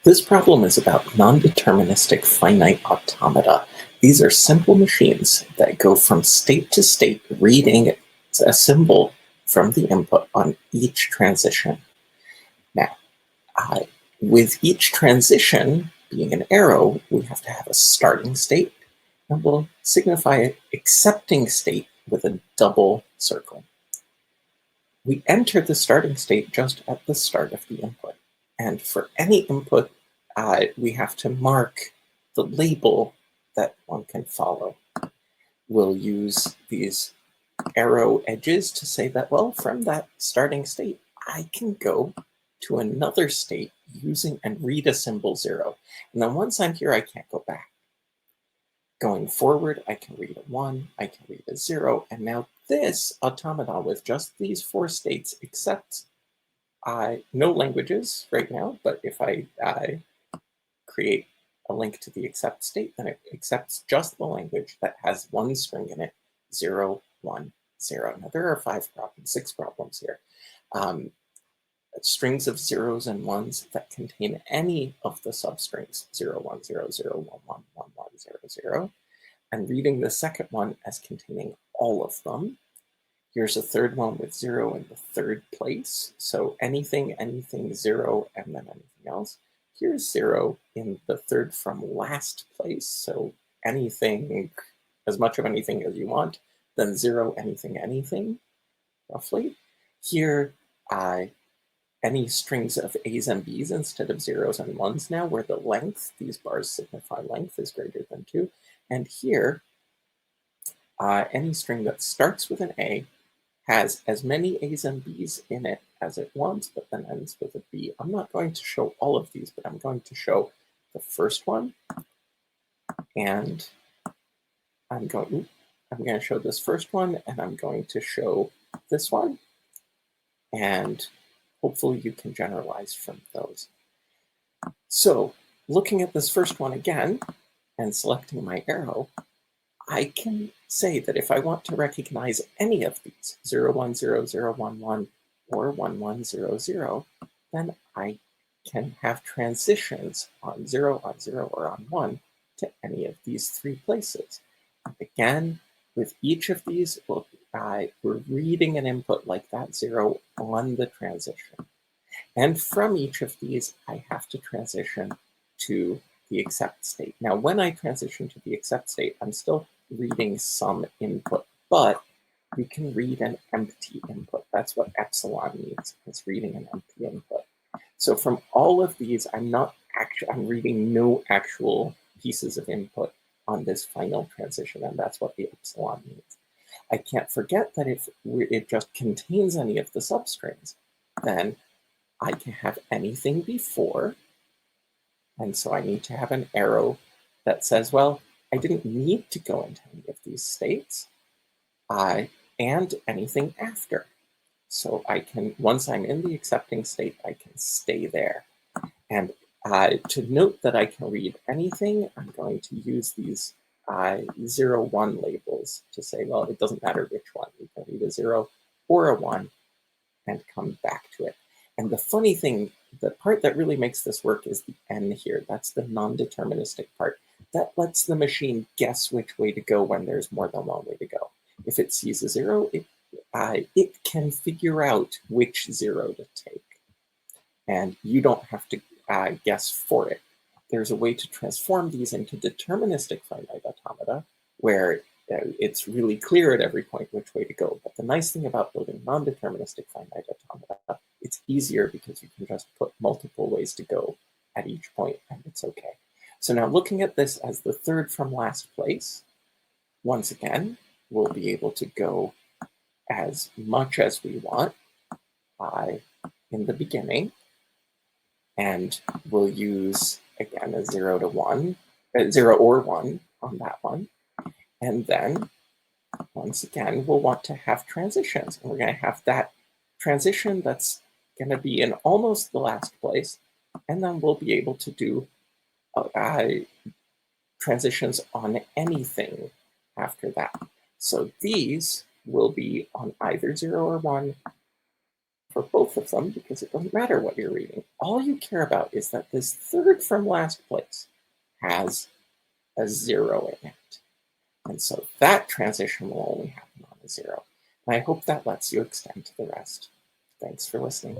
This problem is about non-deterministic finite automata. These are simple machines that go from state to state, reading a symbol from the input on each transition. Now, with each transition being an arrow, we have to have a starting state, and we'll signify an accepting state with a double circle. We enter the starting state just at the start of the input. And for any input, we have to mark the label that one can follow. We'll use these arrow edges to say that, well, from that starting state, I can go to another state using and read a symbol 0. And then once I'm here, I can't go back. Going forward, I can read a 1, I can read a 0, and now this automaton with just these 4 states accepts no languages right now, but if I create a link to the accept state, then it accepts just the language that has one string in it, 0, 1, 0. Now there are 6 problems here. Strings of 0s and 1s that contain any of the substrings, 0, 1, 0, 0, 1, 1, 1, 1, 0, 0, and reading the second one as containing all of them. Here's a third one with 0 in the third place. So anything, 0, and then anything else. Here's 0 in the third from last place. So anything, as much of anything as you want, then 0, anything, roughly. Here, any strings of A's and B's instead of 0s and 1s now, where the length, these bars signify length, is greater than 2. And here, any string that starts with an A has as many A's and B's in it as it wants, but then ends with a B. I'm not going to show all of these, but I'm going to show the first one, and I'm going to show this first one, and I'm going to show this one, and hopefully you can generalize from those. So looking at this first one again, and selecting my arrow, I can say that if I want to recognize any of these, 0, 1, 0, 0, 1, 1, or 1, 1, 0, 0, then I can have transitions on 0, on 0, or on 1 to any of these 3 places. Again, with each of these, we're reading an input like that 0 on the transition. And from each of these, I have to transition to the accept state. Now, when I transition to the accept state, I'm still reading some input, but we can read an empty input. That's what epsilon means. It's reading an empty input. So from all of these, I'm reading no actual pieces of input on this final transition, and that's what the epsilon means. I can't forget that if it just contains any of the substrings, then I can have anything before, and so I need to have an arrow that says, well, I didn't need to go into any of these states, and anything after. So I can, once I'm in the accepting state, I can stay there. And to note that I can read anything, I'm going to use these 0, 1 labels to say, well, it doesn't matter which one. You can read a 0 or a 1 and come back to it. And the funny thing, the part that really makes this work is the N here. That's the non-deterministic part. That lets the machine guess which way to go when there's more than one way to go. If it sees a 0, it can figure out which 0 to take. And you don't have to guess for it. There's a way to transform these into deterministic finite automata, where it's really clear at every point which way to go. But the nice thing about building non-deterministic finite automata, it's easier because you can just put multiple ways to go at each point, and it's okay. So now looking at this as the third from last place, once again, we'll be able to go as much as we want in the beginning, and we'll use, again, a 0 to 1, 0 or 1 on that one. And then, once again, we'll want to have transitions. And we're going to have that transition that's going to be in almost the last place. And then we'll be able to do transitions on anything after that. So these will be on either 0 or 1 for both of them because it doesn't matter what you're reading. All you care about is that this third from last place has a 0 in it. And so that transition will only happen on a 0. And I hope that lets you extend to the rest. Thanks for listening.